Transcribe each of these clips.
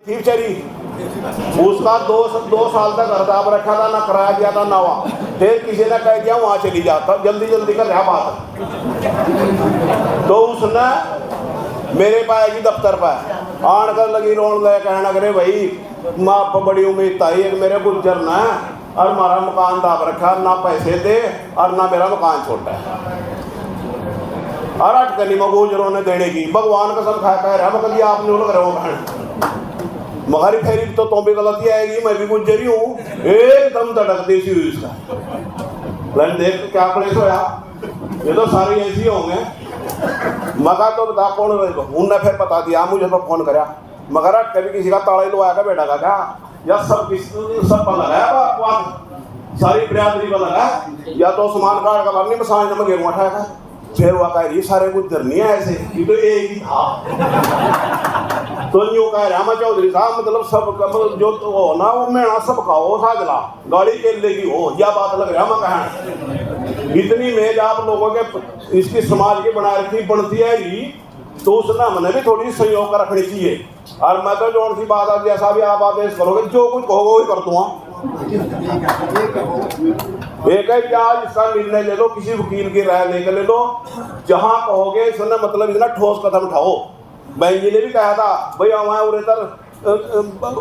चरी उसका दो साल तक हड़ताल रखा था, ना कराया गया था ना हुआ। फिर किसी ने कह दिया वहाँ चली जाता, जल्दी जल्दी कर रहा बात। तो उसने मेरे पास आएगी दफ्तर पर आन कर लगी रोन गए, कहना करे भाई माँ आप बड़ी उम्मीद था एक मेरे गुजर ना और हमारा मकान दाब रखा, ना पैसे दे और ना मेरा मकान छोटा है और अटकनी में गुजरों ने देने की भगवान कसम खा कह रहा मैं कभी आप नहीं लग रहे हो बहन मगारी फेरी तो भी गलती आएगी, मैं भी गुजरी हूँ एकदम धड़क देसी हुई उसका देख क्या प्लेस होया, ये तो सारे ऐसे होंगे। मगा तो बता कौन उनने फिर बता दिया मुझे तो फोन करा मगर कभी किसी का ताला ही लवाया का बेटा का क्या या सब पर लगाया सारी बिरादरी पर लगा या तो उस्मान कार्ड का बननी में सामने में गेहूँ उठाया फिर वह कह रही सारे गुजर नहीं है ऐसे ये तो एक ही था। तो यूँ कह रहा चौधरी साहब मतलब सब जो तो हो ना वो मेरा सब खाओ साजला गाड़ी चल लेगी हो या बात लग रहा मैं कहना इतनी मेज आप लोगों के इसकी समाज की बना रखी बनती है ही तो उसने हमने भी थोड़ी सहयोग कर रखनी चाहिए। और मैं तो जो सी बात है जैसा भी आप आदेश करोगे जो कुछ कहोगे वही कर दूँगा। एक है कि आज इसका निर्णय ले लो, किसी वकील की राय लेकर ले लो, जहाँ कहोगे इसने मतलब इतना ठोस कदम उठाओ। बैंक जी ने भी कहा था भाई हमारे उरे तर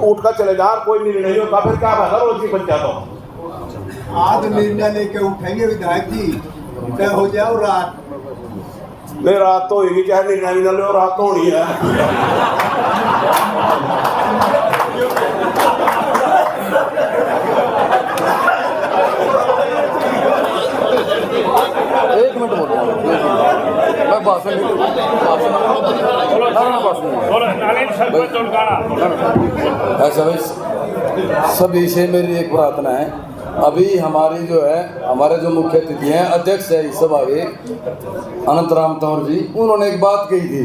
उठ कर चले जा कोई निर्णय नहीं होता फिर क्या फायदा रोज की पंचायतों। आज निर्णय लेके उठेंगे विधायक जी तय हो जाओ रात नहीं रात तो होगी चाहे निर्णय भी न लो रात तो होनी है। एक मिनट मैं सभी से मेरी एक प्रार्थना है। अभी हमारी जो है हमारे जो मुख्य अतिथि हैं अध्यक्ष है इस सभा के अनंत राम तंवर जी, उन्होंने एक बात कही थी,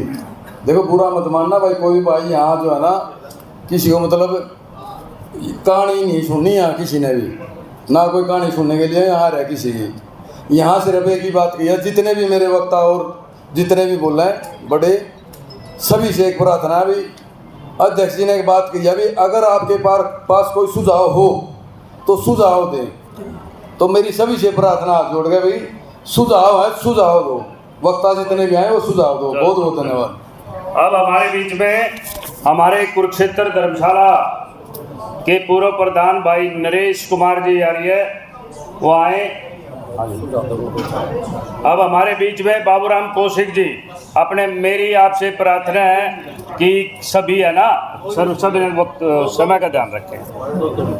देखो बुरा मत मानना भाई कोई भाई यहाँ जो है ना किसी को मतलब कहानी नहीं सुननी यहाँ किसी ने भी ना कोई कहानी सुनने के लिए यहाँ रहे किसी की। यहाँ सिर्फ एक ही बात की है जितने भी मेरे वक्ता और जितने भी बोल रहे हैं बड़े सभी से एक प्रार्थना भी अध्यक्ष जी ने एक बात की अभी अगर आपके पास कोई सुझाव हो तो सुझाव दें। तो मेरी सभी से प्रार्थना जोड़ गए भाई सुझाव है सुझाव दो, वक्ता जितने भी आए वो सुझाव दो। बहुत बहुत धन्यवाद। अब हमारे बीच में हमारे कुरुक्षेत्र धर्मशाला के पूर्व प्रधान भाई नरेश कुमार जी आ रही है वो आए। अब हमारे बीच में बाबूराम कौशिक जी अपने मेरी आपसे प्रार्थना है कि सभी है ना सभी वक्त समय का ध्यान रखें।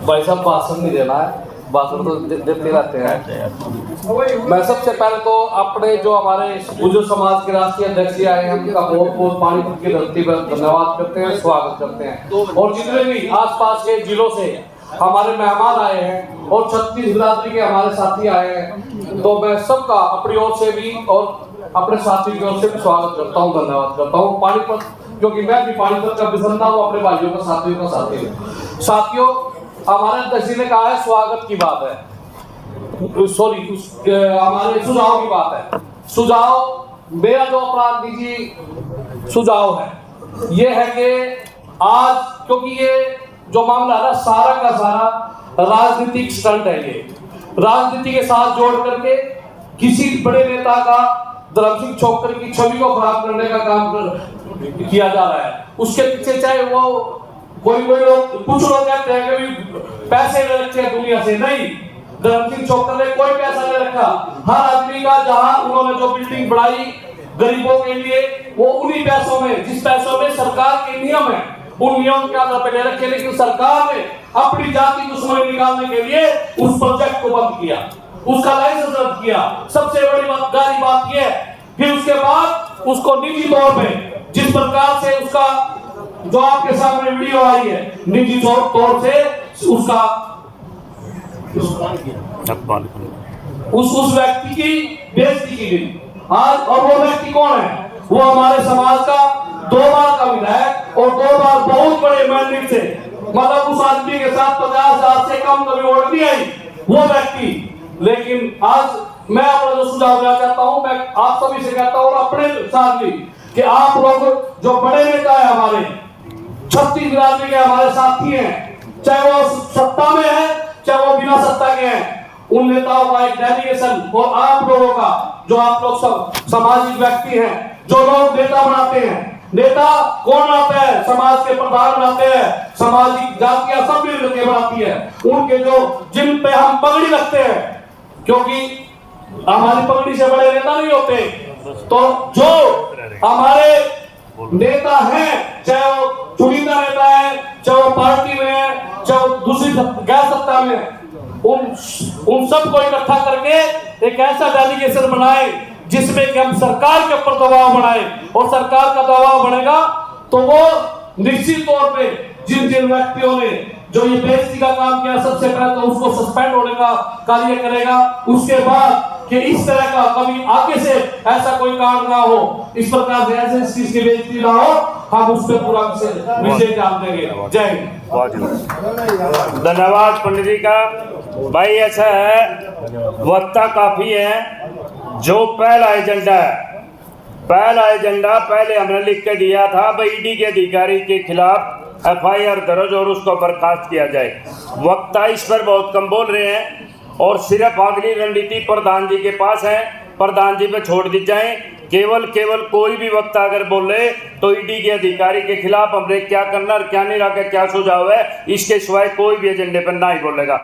भाई साहब भाषण नहीं देना है, भाषण तो देते रहते हैं। मैं सबसे पहले तो अपने जो हमारे गुर्जर समाज के राष्ट्रीय अध्यक्ष जी आए हैं उनका बहुत बहुत पानीपत की धरती पर धन्यवाद करते हैं, स्वागत करते हैं। और जितने भी आसपास के जिलों से हमारे मेहमान आए हैं और 36 बिरादरी के हमारे साथी आए हैं, तो मैं सबका अपनी ओर से भी और अपने साथी की ओर से भी स्वागत करता हूँ, धन्यवाद करता हूँ। पानीपत क्योंकि मैं भी पानीपत का बिसंदा हूँ, अपने भाइयों का साथियों का साथी हूँ। साथियों हमारे अध्यक्ष जी ने कहा है स्वागत की बात है, सॉरी हमारे सुझाव की बात है। सुझाव मेरा जो अपराध निजी सुझाव है ये है कि आज क्योंकि ये जो मामला है सारा का सारा राजनीतिक स्टंट है, ये राजनीति के साथ जोड़ करके किसी बड़े नेता का धर्म सिंह छोकर की छवि को खराब करने का काम किया जा रहा है। उसके पीछे चाहे वो कोई लोग कुछ लोग कहते हैं कि पैसे ले रखे हैं दुनिया से, नहीं धर्म सिंह छोकर ने कोई पैसा नहीं रखा। हर आदमी का जहां उन्होंने जो बिल्डिंग बनाई गरीबों के लिए वो उन्हीं पैसों में जिस पैसों में सरकार के नियम है उन नियम के आधार पर ले रखे, लेकिन सरकार ने अपनी जाति दुश्मनी निकालने के लिए उस प्रोजेक्ट को बंद किया, उसका लाइसेंस रद्द किया। सबसे बड़ी बात यह है फिर उसके बाद उसको निजी तौर पे जिस प्रकार से उसका जो आपके सामने वीडियो आई है निजी तौर से उसका उस व्यक्ति की बेइज्जती की गई। आज और वो व्यक्ति कौन है? वो हमारे समाज का 2 बार का विधायक और 2 बार बहुत बड़े मैंडेट से, मतलब उस आदमी के साथ 50,000 से कम कभी वोट नहीं आई वो व्यक्ति। लेकिन आज मैं अपना जो सुझाव देना चाहता हूं, मैं आप सभी से कहता हूं और अपने साथ भी कि आप लोग जो बड़े नेता है हमारे छत्तीस बिरादरी के हमारे साथी हैं, चाहे वो सत्ता में है चाहे वो बिना सत्ता के हैं, उन नेताओं का एक डेलीगेशन और आप लोगों का, जो आप लोग सब सामाजिक व्यक्ति हैं, जो लोग नेता बनाते हैं, नेता कौन बनाता है? समाज के प्रधान बनाते हैं, सामाजिक जातियां सब मिल के बनाती है, उनके जो जिन पे हम पगड़ी रखते हैं, क्योंकि हमारी पगड़ी से बड़े नेता नहीं होते, तो जो हमारे नेता हैं, चाहे वो चुनिंदा नेता है, चाहे वो पार्टी में है, चाहे वो दूसरी गैर सत्ता में है, उन सबको इकट्ठा करके एक ऐसा डेलीगेशन बनाए जिसमें कि हम सरकार के ऊपर दबाव बनाए, और सरकार का दबाव बढ़ेगा तो वो निश्चित तौर पे जिन जिन व्यक्तियों ने जो ये बेइज्जती का काम किया, सबसे पहले तो उसको सस्पेंड होने का कार्य करेगा, उसके बाद कि इस तरह का कभी आगे से ऐसा कोई काम ना हो, इस प्रकार से ऐसे इस चीज की बेइज्जती ना हो, हम उस पर पूरा विजय डाल देंगे। जय हिंद। धन्यवाद पंडित जी का। भाई ऐसा है, वक्ता काफी है। जो पहला एजेंडा पहले हमने लिख के दिया था, भाई ईडी के अधिकारी के खिलाफ FIR दर्ज और उसको बर्खास्त किया जाए। वक्ता इस पर बहुत कम बोल रहे हैं और सिर्फ अगली रणनीति प्रधान जी के पास है, प्रधान जी पे छोड़ दी जाए। केवल कोई भी वक्ता अगर बोले तो ईडी के अधिकारी के खिलाफ हमने क्या करना और क्या नहीं रखा, क्या सुझाव है, इसके सिवाय कोई भी एजेंडे पर ना ही बोलेगा।